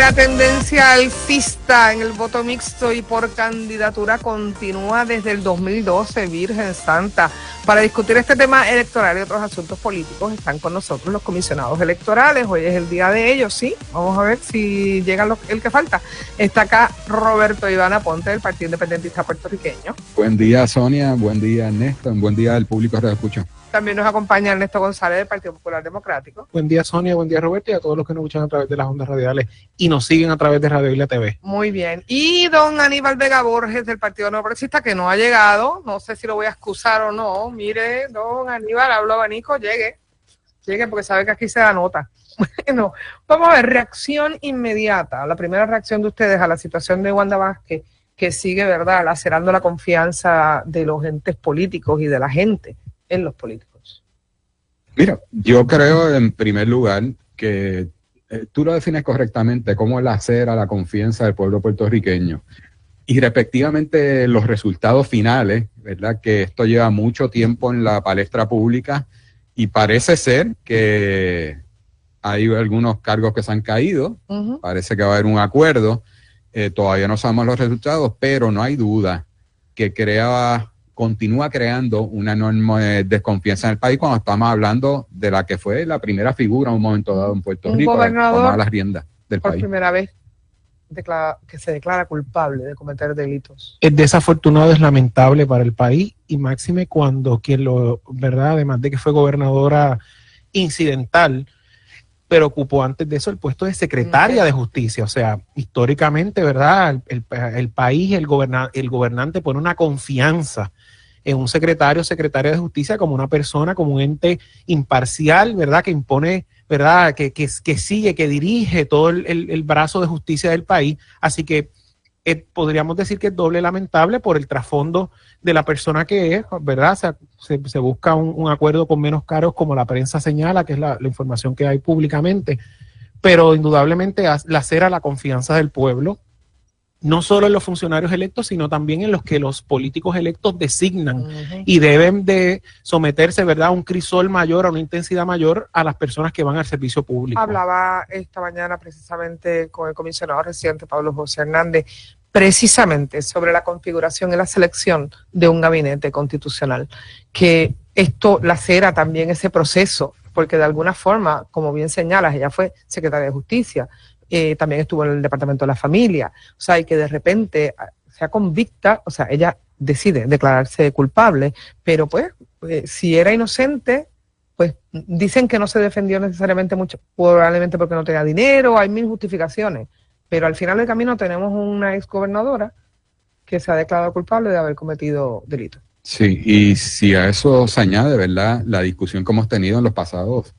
La tendencia alcista en el voto mixto y por candidatura continúa desde el 2012, Virgen Santa. Para discutir este tema electoral y otros asuntos políticos están con nosotros los comisionados electorales. Hoy es el día de ellos, sí. Vamos a ver si llega el que falta. Está acá Roberto Iván Aponte, del Partido Independentista Puertorriqueño. Buen día, Sonia. Buen día, Ernesto. Buen día al público que escucha. También nos acompaña Ernesto González, del Partido Popular Democrático. Buen día, Sonia. Buen día, Roberto, y a todos los que nos escuchan a través de las ondas radiales y nos siguen a través de Radio Isla TV. Muy bien. Y don Aníbal Vega Borges, del Partido Nuevo Progresista, que no ha llegado. No sé si lo voy a excusar o no. Mire, don Aníbal, hablo abanico, llegue, porque sabe que aquí se da nota. Bueno, vamos a ver, reacción inmediata. La primera reacción de ustedes a la situación de Wanda Vázquez, que sigue, ¿verdad?, lacerando la confianza de los entes políticos y de la gente en los políticos. Mira, yo creo en primer lugar que tú lo defines correctamente como lacera la confianza del pueblo puertorriqueño y respectivamente los resultados finales, ¿verdad? Que esto lleva mucho tiempo en la palestra pública y parece ser que hay algunos cargos que se han caído, parece que va a haber un acuerdo, todavía no sabemos los resultados, pero no hay duda que continúa creando una enorme desconfianza en el país cuando estamos hablando de la que fue la primera figura en un momento dado en Puerto Rico, tomar las riendas del país. Por primera vez que se declara culpable de cometer delitos. Es desafortunado, es lamentable para el país y máxime cuando quien ¿verdad? Además de que fue gobernadora incidental, pero ocupó antes de eso el puesto de secretaria de justicia. O sea, históricamente, ¿verdad? El país, el gobernante pone una confianza en un secretaria de justicia como una persona, como un ente imparcial, ¿verdad? Que impone, ¿verdad? Que sigue, que dirige todo el brazo de justicia del país. Así que podríamos decir que es doble lamentable por el trasfondo de la persona que es, ¿verdad? Se busca un acuerdo con menos caros, como la prensa señala, que es la información que hay públicamente, pero indudablemente lacera la confianza del pueblo, no solo en los funcionarios electos, sino también en los que los políticos electos designan y deben de someterse, ¿verdad?, a un crisol mayor, a una intensidad mayor a las personas que van al servicio público. Hablaba esta mañana precisamente con el comisionado residente Pablo José Hernández, precisamente sobre la configuración y la selección de un gabinete constitucional, que esto lacera también ese proceso, porque de alguna forma, como bien señalas, ella fue secretaria de Justicia, también estuvo en el Departamento de la Familia, o sea, y que de repente sea convicta, o sea, ella decide declararse culpable, pero pues si era inocente, pues dicen que no se defendió necesariamente mucho, probablemente porque no tenía dinero, hay mil justificaciones, pero al final del camino tenemos una exgobernadora que se ha declarado culpable de haber cometido delitos. Sí, y si a eso se añade, ¿verdad?, la discusión que hemos tenido en los pasados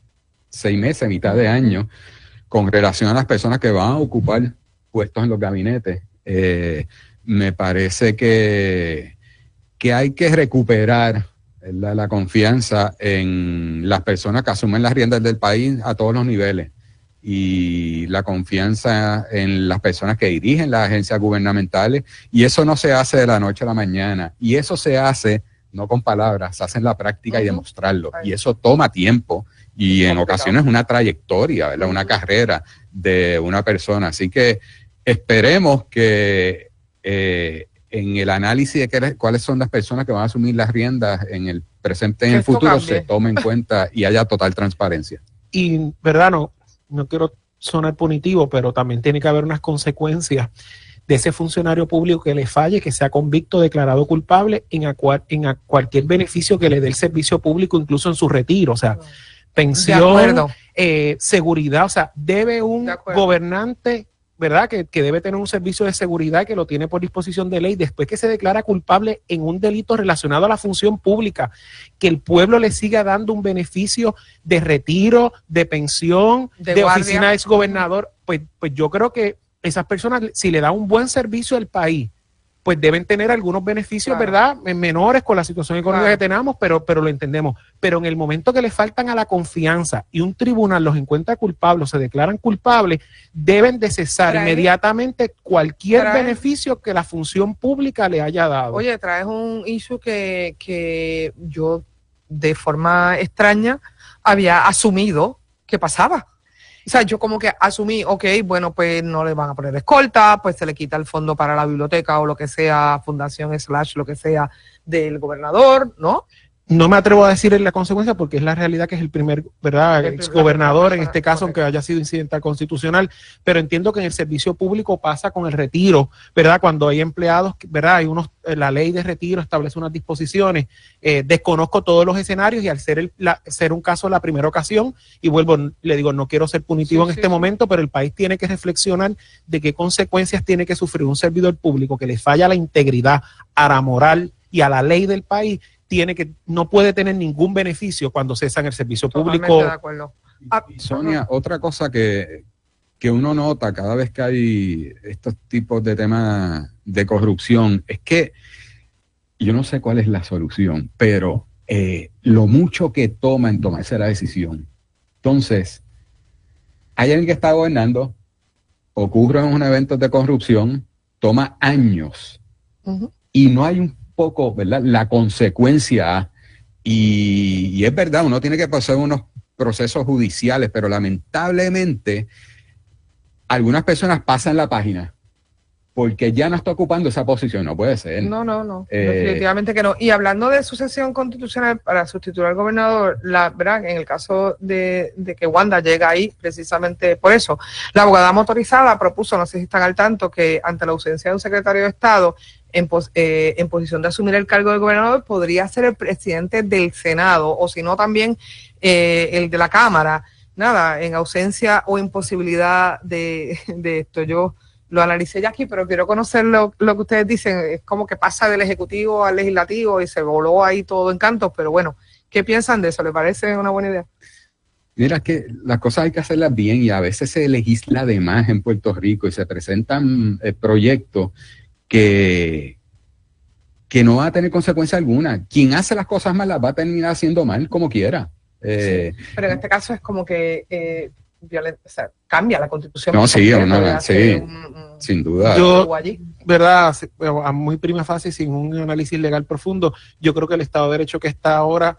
6 meses, mitad de año, con relación a las personas que van a ocupar puestos en los gabinetes, me parece que hay que recuperar, ¿verdad?, la confianza en las personas que asumen las riendas del país a todos los niveles y la confianza en las personas que dirigen las agencias gubernamentales, y eso no se hace de la noche a la mañana, y eso se hace no con palabras, se hace en la práctica y demostrarlo, y eso toma tiempo y en ocasiones una trayectoria, ¿verdad?, una carrera de una persona. Así que esperemos que en el análisis de cuáles son las personas que van a asumir las riendas en el presente y en el futuro se tome en cuenta y haya total transparencia. Y, ¿verdad? No quiero sonar punitivo, pero también tiene que haber unas consecuencias de ese funcionario público que le falle, que sea convicto, declarado culpable en cualquier beneficio que le dé el servicio público, incluso en su retiro. O sea, pensión, seguridad, o sea, debe un gobernante, ¿verdad?, que debe tener un servicio de seguridad que lo tiene por disposición de ley, después que se declara culpable en un delito relacionado a la función pública, que el pueblo le siga dando un beneficio de retiro, de pensión, de oficina de exgobernador, pues yo creo que esas personas, si le da un buen servicio al país, pues deben tener algunos beneficios, ¿verdad?, menores con la situación económica que tenemos, pero lo entendemos. Pero en el momento que le faltan a la confianza y un tribunal los encuentra culpables, se declaran culpables, deben de cesar inmediatamente cualquier beneficio que la función pública le haya dado. Oye, traes un issue que yo de forma extraña había asumido que pasaba. O sea, yo como que asumí, ok, bueno, pues no le van a poner escolta, pues se le quita el fondo para la biblioteca o lo que sea, fundación / lo que sea del gobernador, ¿no? No me atrevo a decir la consecuencia porque es la realidad que es el primer, ¿verdad?, exgobernador en este caso, aunque haya sido incidental constitucional, pero entiendo que en el servicio público pasa con el retiro, ¿verdad? Cuando hay empleados, ¿verdad? Hay la ley de retiro establece unas disposiciones, desconozco todos los escenarios y al ser un caso la primera ocasión, y vuelvo, le digo, no quiero ser punitivo en este momento, pero el país tiene que reflexionar de qué consecuencias tiene que sufrir un servidor público que le falla la integridad, a la moral y a la ley del país, no puede tener ningún beneficio cuando cesa en el servicio público. Totalmente de acuerdo. Sonia, otra cosa que uno nota cada vez que hay estos tipos de temas de corrupción es que yo no sé cuál es la solución, pero lo mucho que toma en tomarse la decisión. Entonces, hay alguien que está gobernando, ocurren unos eventos de corrupción, toma años y no hay un poco, ¿verdad?, la consecuencia, y es verdad, uno tiene que pasar unos procesos judiciales, pero lamentablemente algunas personas pasan la página porque ya no está ocupando esa posición. No puede ser. No, definitivamente que no. Y hablando de sucesión constitucional para sustituir al gobernador, ¿verdad? En el caso de que Wanda llega ahí, precisamente por eso, la abogada motorizada propuso, no sé si están al tanto, que ante la ausencia de un secretario de Estado en posición de asumir el cargo de gobernador, podría ser el presidente del Senado, o si no también el de la Cámara. Nada, en ausencia o imposibilidad de esto. Yo lo analicé ya aquí, pero quiero conocer lo que ustedes dicen. Es como que pasa del Ejecutivo al Legislativo y se voló ahí todo en cantos, pero bueno, ¿qué piensan de eso? ¿Les parece una buena idea? Mira, que las cosas hay que hacerlas bien y a veces se legisla de más en Puerto Rico y se presentan proyectos que no va a tener consecuencia alguna. Quien hace las cosas mal las va a terminar haciendo mal como quiera. Sí, pero en este caso es como que o sea, cambia la Constitución. No, sí, sin duda. Yo, verdad, a muy prima facie, sin un análisis legal profundo, yo creo que el Estado de Derecho que está ahora,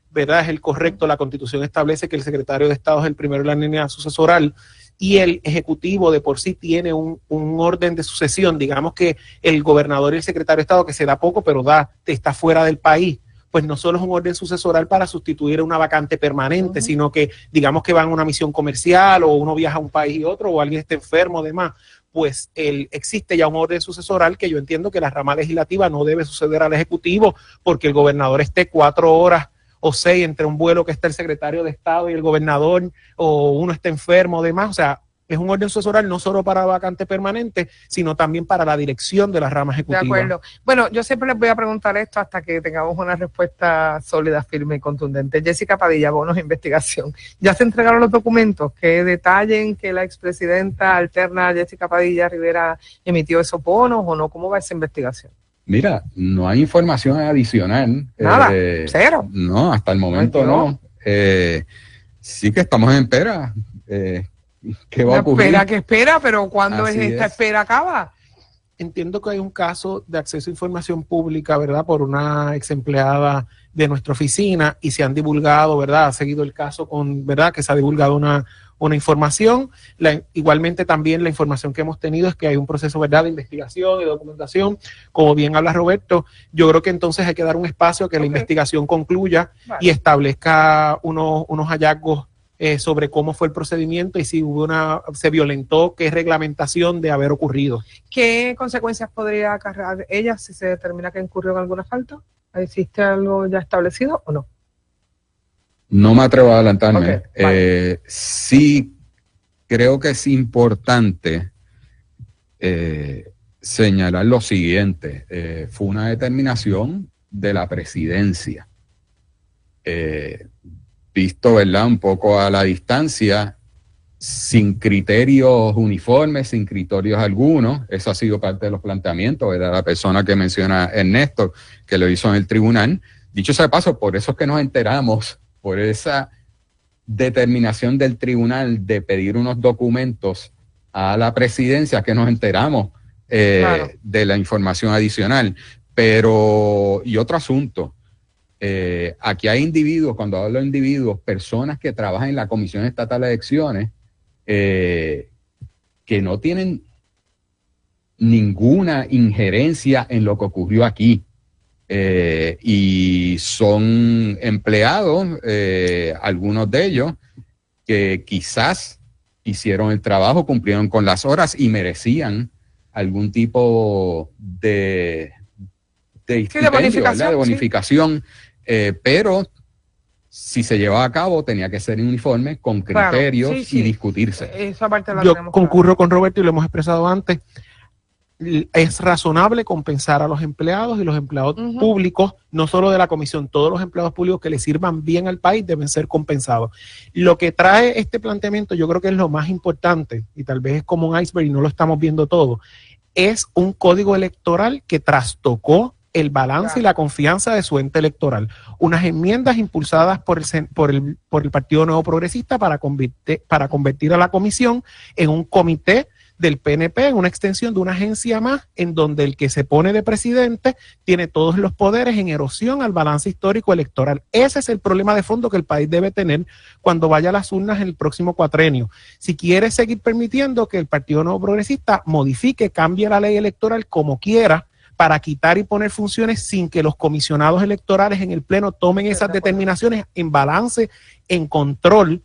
verdad, es el correcto. La Constitución establece que el secretario de Estado es el primero en la línea sucesoral y el Ejecutivo de por sí tiene un orden de sucesión. Digamos que el gobernador y el secretario de Estado, que se da poco, pero está fuera del país, pues no solo es un orden sucesoral para sustituir una vacante permanente, sino que digamos que van a una misión comercial o uno viaja a un país y otro o alguien está enfermo o demás, pues existe ya un orden sucesoral que yo entiendo que la rama legislativa no debe suceder al Ejecutivo porque el gobernador esté 4 horas o 6 entre un vuelo que está el secretario de Estado y el gobernador, o uno está enfermo o demás. O sea, es un orden sucesoral no solo para vacante permanente, sino también para la dirección de la rama ejecutiva. De acuerdo. Bueno, yo siempre les voy a preguntar esto hasta que tengamos una respuesta sólida, firme y contundente. Jessica Padilla, bonos de investigación. ¿Ya se entregaron los documentos que detallen que la expresidenta alterna Jessica Padilla Rivera emitió esos bonos o no? ¿Cómo va esa investigación? Mira, no hay información adicional. Nada, cero. No, hasta el momento no. Sí que estamos en espera. ¿Qué va a ocurrir? Espera que espera, pero ¿cuándo es esta espera acaba? Entiendo que hay un caso de acceso a información pública, ¿verdad?, por una ex empleada de nuestra oficina y se han divulgado, ¿verdad?, ha seguido el caso ¿verdad?, que se ha divulgado una información. Igualmente también la información que hemos tenido es que hay un proceso, ¿verdad?, de investigación y documentación. Como bien habla Roberto, yo creo que entonces hay que dar un espacio a que la investigación concluya y establezca unos hallazgos sobre cómo fue el procedimiento y si se violentó, qué reglamentación de haber ocurrido. ¿Qué consecuencias podría acarrear ella si se determina que incurrió en alguna falta? ¿Existe algo ya establecido o no? No me atrevo a adelantarme. Okay, vale. Sí, creo que es importante señalar lo siguiente. Fue una determinación de la presidencia. Visto, ¿verdad?, un poco a la distancia, sin criterios uniformes, sin criterios algunos. Eso ha sido parte de los planteamientos, ¿verdad?, la persona que menciona Ernesto, que lo hizo en el tribunal. Dicho sea de paso, por eso es que nos enteramos, por esa determinación del tribunal de pedir unos documentos a la presidencia, que nos enteramos claro, de la información adicional. Pero, y otro asunto, aquí hay individuos, cuando hablo de individuos, personas que trabajan en la Comisión Estatal de Elecciones, que no tienen ninguna injerencia en lo que ocurrió aquí. Y son empleados, algunos de ellos, que quizás hicieron el trabajo, cumplieron con las horas y merecían algún tipo de bonificación, de bonificación, pero si se llevaba a cabo tenía que ser uniforme, con criterios, claro, sí. y discutirse. Esa parte la Yo tenemos concurro con Roberto y lo hemos expresado antes. Es razonable compensar a los empleados y los empleados públicos, no solo de la comisión, todos los empleados públicos que le sirvan bien al país deben ser compensados. Lo que trae este planteamiento, yo creo que es lo más importante, y tal vez es como un iceberg y no lo estamos viendo todo, es un código electoral que trastocó el balance y la confianza de su ente electoral. Unas enmiendas impulsadas por el Partido Nuevo Progresista para convertir a la comisión en un comité del PNP, en una extensión de una agencia más, en donde el que se pone de presidente tiene todos los poderes, en erosión al balance histórico electoral. Ese es el problema de fondo que el país debe tener cuando vaya a las urnas en el próximo cuatrenio. Si quiere seguir permitiendo que el Partido Nuevo Progresista modifique, cambie la ley electoral como quiera, para quitar y poner funciones sin que los comisionados electorales en el Pleno tomen esas determinaciones en balance, en control,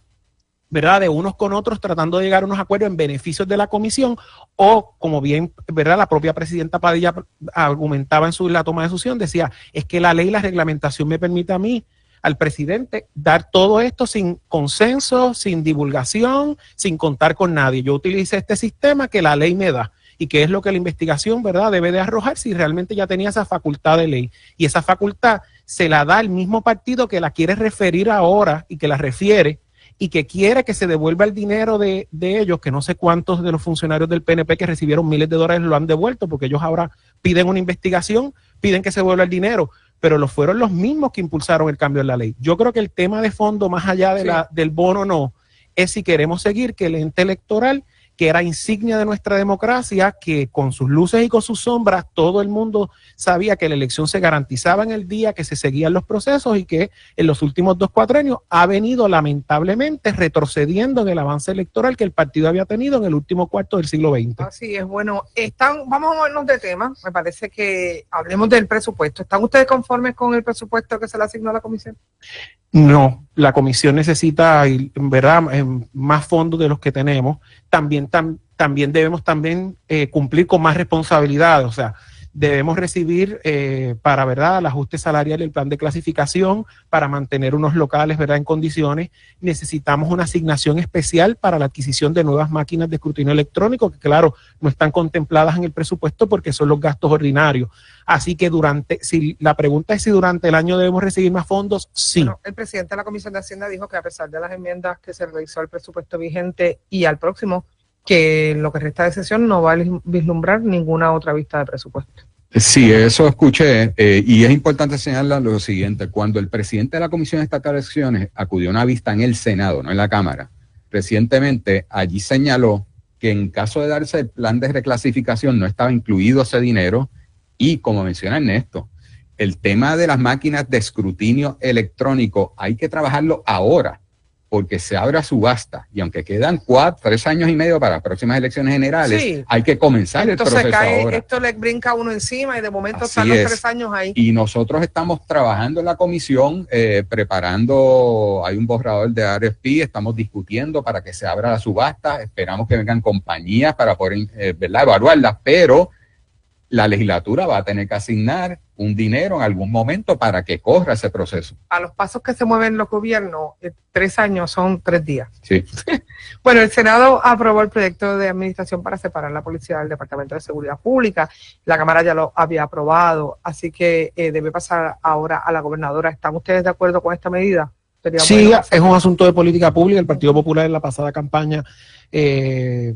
¿verdad?, de unos con otros, tratando de llegar a unos acuerdos en beneficios de la comisión, o como bien, ¿verdad?, la propia presidenta Padilla argumentaba en la toma de decisión, decía, es que la ley y la reglamentación me permite a mí, al presidente, dar todo esto sin consenso, sin divulgación, sin contar con nadie. Yo utilicé este sistema que la ley me da, y que es lo que la investigación, ¿verdad?, debe de arrojar si realmente ya tenía esa facultad de ley. Y esa facultad se la da el mismo partido que la quiere referir ahora y que la refiere, y que quiere que se devuelva el dinero de ellos, que no sé cuántos de los funcionarios del PNP que recibieron miles de dólares lo han devuelto, porque ellos ahora piden una investigación, piden que se devuelva el dinero, pero fueron los mismos que impulsaron el cambio en la ley. Yo creo que el tema de fondo, más allá de del bono no, es si queremos seguir que el ente electoral, que era insignia de nuestra democracia, que con sus luces y con sus sombras, todo el mundo sabía que la elección se garantizaba en el día, que se seguían los procesos, y que en los últimos 2 cuatrenios ha venido lamentablemente retrocediendo en el avance electoral que el partido había tenido en el último cuarto del siglo XX. Así es, bueno, vamos a movernos de tema. Me parece que hablemos del presupuesto. ¿Están ustedes conformes con el presupuesto que se le asignó a la comisión? No, la comisión necesita, ¿verdad?, más fondos de los que tenemos. También debemos cumplir con más responsabilidades, o sea, debemos recibir para, ¿verdad?, el ajuste salarial y el plan de clasificación para mantener unos locales, ¿verdad?, en condiciones. Necesitamos una asignación especial para la adquisición de nuevas máquinas de escrutinio electrónico, que claro, no están contempladas en el presupuesto porque son los gastos ordinarios. Así que si la pregunta es si durante el año debemos recibir más fondos, sí. Bueno, el presidente de la Comisión de Hacienda dijo que a pesar de las enmiendas que se realizó al presupuesto vigente y al próximo, que en lo que resta de sesión no va a vislumbrar ninguna otra vista de presupuesto. Sí, eso escuché, y es importante señalar lo siguiente: cuando el presidente de la Comisión Estatal de Elecciones acudió a una vista en el Senado, no en la Cámara, recientemente allí señaló que en caso de darse el plan de reclasificación no estaba incluido ese dinero, y como menciona Ernesto, el tema de las máquinas de escrutinio electrónico hay que trabajarlo ahora, porque se abre a subasta, y aunque quedan 3 años y medio para las próximas elecciones generales, hay que comenzar el proceso ahora. Esto le brinca a uno encima y de momento Así están los es. 3 años ahí. Y nosotros estamos trabajando en la comisión, preparando, hay un borrador de RFP, estamos discutiendo para que se abra la subasta, esperamos que vengan compañías para poder ¿verdad?, evaluarlas, pero la legislatura va a tener que asignar un dinero en algún momento para que corra ese proceso. A los pasos que se mueven los gobiernos, 3 años son 3 días. Sí. Bueno, el Senado aprobó el proyecto de administración para separar la policía del Departamento de Seguridad Pública. La Cámara ya lo había aprobado, así que debe pasar ahora a la gobernadora. ¿Están ustedes de acuerdo con esta medida? Sí, es un asunto de política pública. El Partido Popular en la pasada campaña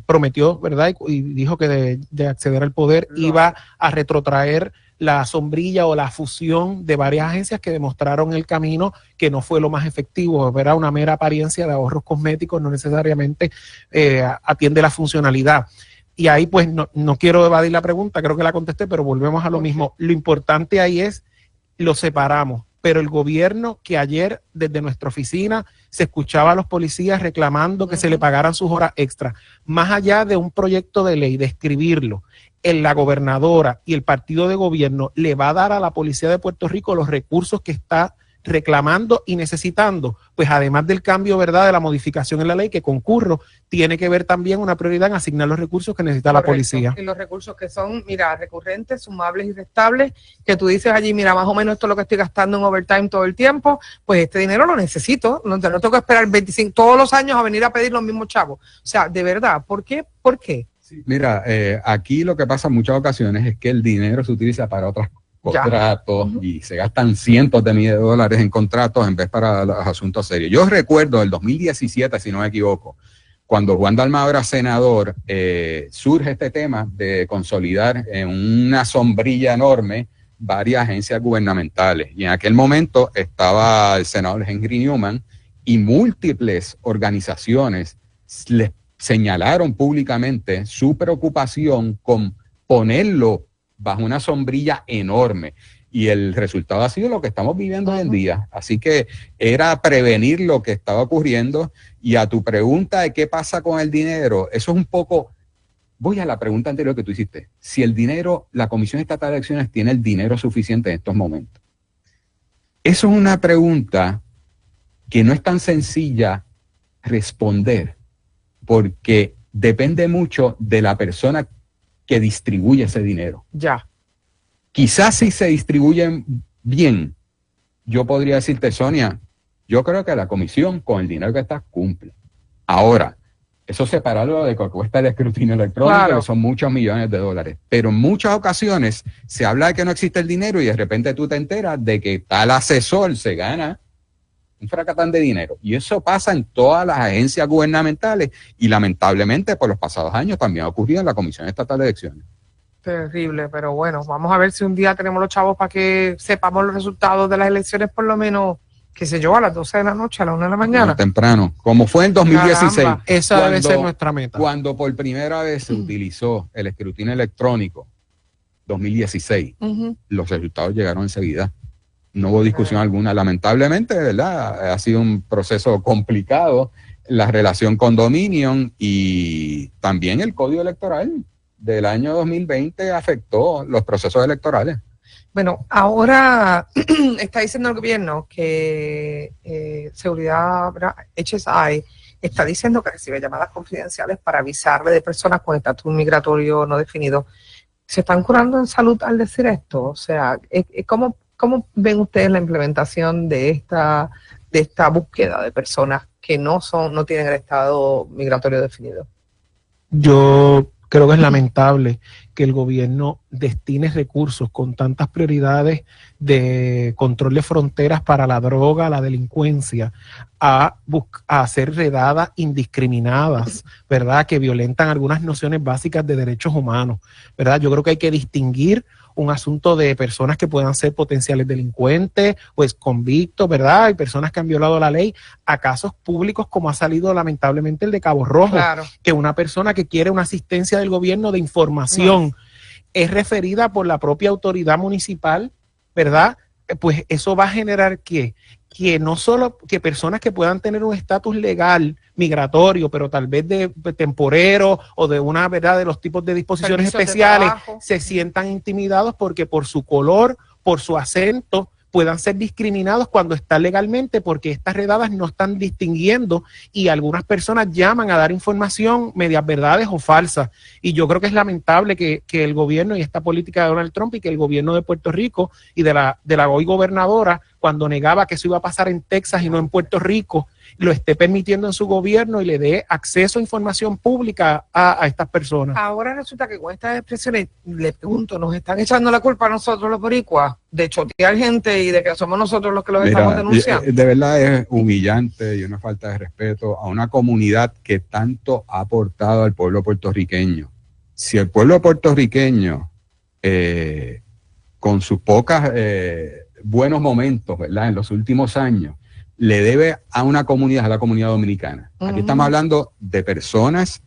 prometió, ¿verdad?, y dijo que de acceder al poder iba a retrotraer la sombrilla o la fusión de varias agencias que demostraron el camino que no fue lo más efectivo, era una mera apariencia de ahorros cosméticos, no necesariamente atiende la funcionalidad. Y ahí pues no quiero evadir la pregunta, creo que la contesté, pero volvemos a lo mismo. Lo importante ahí es, lo separamos. pero el gobierno que ayer desde nuestra oficina se escuchaba a los policías reclamando que se le pagaran sus horas extras, más allá de un proyecto de ley, de escribirlo, la gobernadora y el partido de gobierno le va a dar a la policía de Puerto Rico los recursos que está reclamando y necesitando, pues además del cambio, ¿verdad?, de la modificación en la ley que concurro, tiene que ver también una prioridad en asignar los recursos que necesita la policía. Y los recursos que son, mira, recurrentes, sumables y restables, que tú dices allí, mira, más o menos esto es lo que estoy gastando en overtime todo el tiempo, pues este dinero lo necesito, no tengo que esperar 25 todos los años a venir a pedir los mismos chavos. O sea, de verdad, ¿por qué? ¿Por qué? Mira, aquí lo que pasa en muchas ocasiones es que el dinero se utiliza para otras contratos y se gastan cientos de miles de dólares en contratos en vez para los asuntos serios. Yo recuerdo el 2017, si no me equivoco, cuando Juan Dalmau era senador, surge este tema de consolidar en una sombrilla enorme varias agencias gubernamentales. Y en aquel momento estaba el senador Henry Newman y múltiples organizaciones les señalaron públicamente su preocupación con ponerlo bajo una sombrilla enorme. Y el resultado ha sido lo que estamos viviendo hoy en día. Así que era prevenir lo que estaba ocurriendo. Y a tu pregunta de qué pasa con el dinero, eso es un poco, voy a la pregunta anterior que tú hiciste. Si el dinero, la Comisión Estatal de Elecciones tiene el dinero suficiente en estos momentos. Eso es una pregunta que no es tan sencilla responder, porque depende mucho de la persona que distribuye ese dinero. Ya. Quizás si se distribuyen bien, yo podría decirte, Sonia, yo creo que la comisión con el dinero que está cumple. Ahora, eso separado de lo que cuesta el escrutinio electrónico, claro, que son muchos millones de dólares. Pero en muchas ocasiones se habla de que no existe el dinero y de repente tú te enteras de que tal asesor se gana un fracatán de dinero. Y eso pasa en todas las agencias gubernamentales y lamentablemente por los pasados años también ha ocurrido en la Comisión Estatal de Elecciones. Terrible, pero bueno, vamos a ver si un día tenemos los chavos para que sepamos los resultados de las elecciones, por lo menos, qué sé yo, a las 12 de la noche, a la 1 de la mañana. Bueno, temprano, como fue en 2016. Caramba, esa debe ser nuestra meta. Cuando por primera vez se utilizó el escrutinio electrónico, 2016, los resultados llegaron enseguida. No hubo discusión alguna. Lamentablemente, ¿verdad? Ha sido un proceso complicado la relación con Dominion y también el Código Electoral del año 2020 afectó los procesos electorales. Bueno, ahora está diciendo el gobierno que Seguridad, HSI, está diciendo que recibe llamadas confidenciales para avisarle de personas con estatus migratorio no definido. ¿Se están curando en salud al decir esto? O sea, ¿cómo ven ustedes la implementación de esta búsqueda de personas que no tienen el estado migratorio definido? Yo creo que es lamentable que el gobierno destine recursos con tantas prioridades de control de fronteras para la droga, la delincuencia, a hacer redadas indiscriminadas, ¿verdad?, que violentan algunas nociones básicas de derechos humanos, ¿verdad? Yo creo que hay que distinguir un asunto de personas que puedan ser potenciales delincuentes o convictos, ¿verdad? Hay personas que han violado la ley, a casos públicos como ha salido lamentablemente el de Cabo Rojo, claro, que una persona que quiere una asistencia del gobierno de información es referida por la propia autoridad municipal, ¿verdad? Pues eso va a generar que no solo que personas que puedan tener un estatus legal migratorio, pero tal vez de temporero o de una, ¿verdad?, de los tipos de disposiciones especiales, se sientan intimidados porque por su color, por su acento, puedan ser discriminados cuando están legalmente, porque estas redadas no están distinguiendo y algunas personas llaman a dar información medias verdades o falsas. Y yo creo que es lamentable que el gobierno y esta política de Donald Trump y que el gobierno de Puerto Rico y de la hoy gobernadora, cuando negaba que eso iba a pasar en Texas y no en Puerto Rico, lo esté permitiendo en su gobierno y le dé acceso a información pública a estas personas. Ahora resulta que con estas expresiones, le pregunto, ¿nos están echando la culpa a nosotros los boricuas de chotear gente y de que somos nosotros los que los estamos denunciando? De verdad es humillante y una falta de respeto a una comunidad que tanto ha aportado al pueblo puertorriqueño. Si el pueblo puertorriqueño, con sus pocas buenos momentos, ¿verdad?, en los últimos años, le debe a la comunidad dominicana. Aquí estamos hablando de personas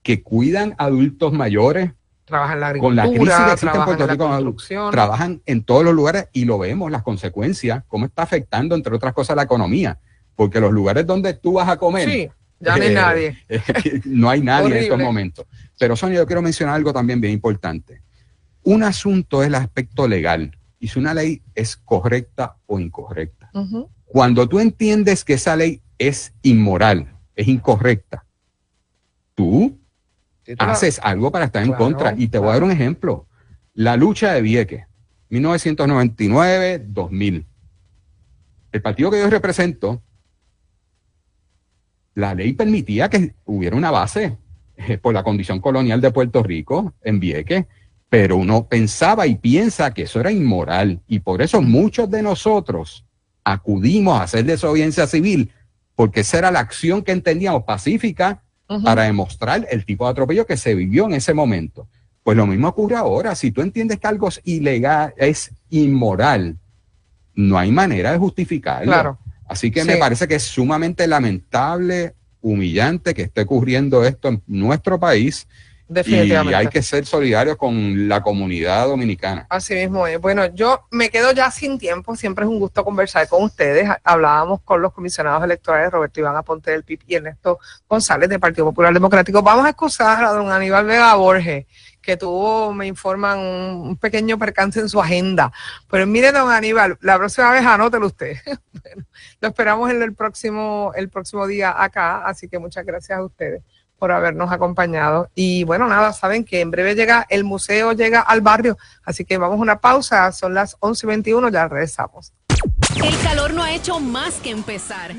que cuidan adultos mayores, Trabajan en la con la crisis agricultura, que existe en trabajan Puerto en la Rico, construcción. trabajan en todos los lugares y lo vemos, las consecuencias, cómo está afectando, entre otras cosas, la economía. Porque los lugares donde tú vas a comer, Sí, ya no hay nadie. no hay nadie en estos Horrible. momentos. Pero Sonia, yo quiero mencionar algo también bien importante. Un asunto es el aspecto legal y si una ley es correcta o incorrecta. Ujú. Cuando tú entiendes que esa ley es inmoral, es incorrecta, tú Sí, tú la- haces algo para estar en Claro, contra. Y te voy a dar claro. un ejemplo. La lucha de Vieques, 1999-2000. El partido que yo represento, la ley permitía que hubiera una base por la condición colonial de Puerto Rico en Vieques, pero uno pensaba y piensa que eso era inmoral. Y por eso muchos de nosotros acudimos a hacer desobediencia civil, porque esa era la acción que entendíamos pacífica Ujú. para demostrar el tipo de atropello que se vivió en ese momento. Pues lo mismo ocurre ahora. Si tú entiendes que algo es ilegal, es inmoral, no hay manera de justificarlo. Claro. Así que Sí. me parece que es sumamente lamentable, humillante que esté ocurriendo esto en nuestro país y Definitivamente. hay que ser solidarios con la comunidad dominicana. Así mismo es. Bueno, yo me quedo ya sin tiempo. Siempre es un gusto conversar con ustedes. Hablábamos con los comisionados electorales Roberto Iván Aponte del PIB y Ernesto González del Partido Popular Democrático. Vamos a excusar a don Aníbal Vega Borges, que tuvo, me informan, un pequeño percance en su agenda. Pero mire, don Aníbal, la próxima vez anótelo usted. Bueno, lo esperamos en el próximo día acá. Así que muchas gracias a ustedes por habernos acompañado. Y bueno, nada, saben que en breve el museo llega al barrio, así que vamos a una pausa, son las 11:21, ya regresamos. El calor no ha hecho más que empezar.